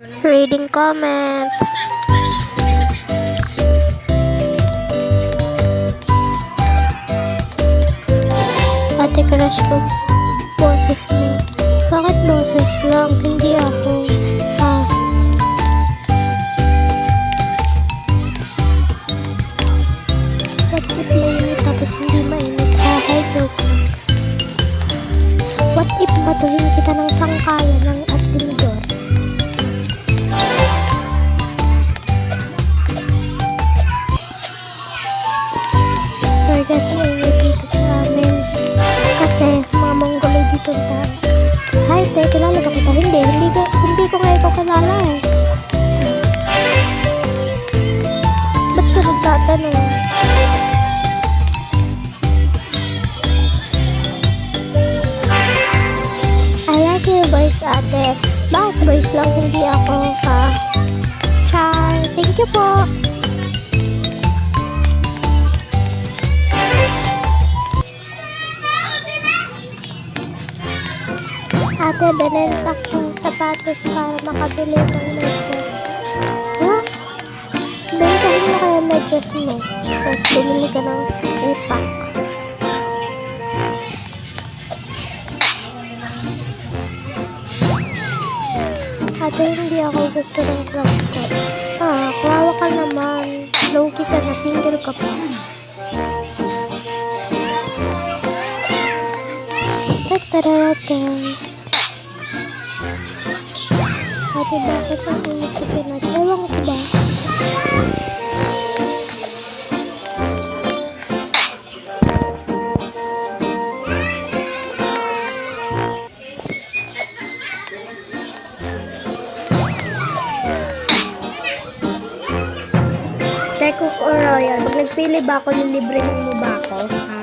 Reading comment. Ate crush ko, boses mo. Bakit boses lang? Hindi ako. Ah. What if mainit tapos hindi mainit? Hi, joke. What if batuhin kita ng sangkayan ng atingidor? Sorry guys, mainit dito sa amin. Kasi mga Mongoloid dito na. Hi, te, kilala ba kita? Hindi ko nga ikaw kilala eh. Ba't ka nagtatanong? I like your voice, ate. Bakit voice lang hindi ako ha? Char, thank you po. Ate, binenta kong sapatos para makabili ng medyas. Ha? Bentahin mo kaya medyas mo. Tapos bumili ka ng ipak. Ate, hindi ako gusto ng crush ko. Ah, kawawa ka naman. Low-key ka na, single ka pa. Tataratan. Ate, bakit ang init sa Pinas? Ewan ko ba? Tekok o Royal, pag nagpili ba ako, nilibre mo ba ako? Ha?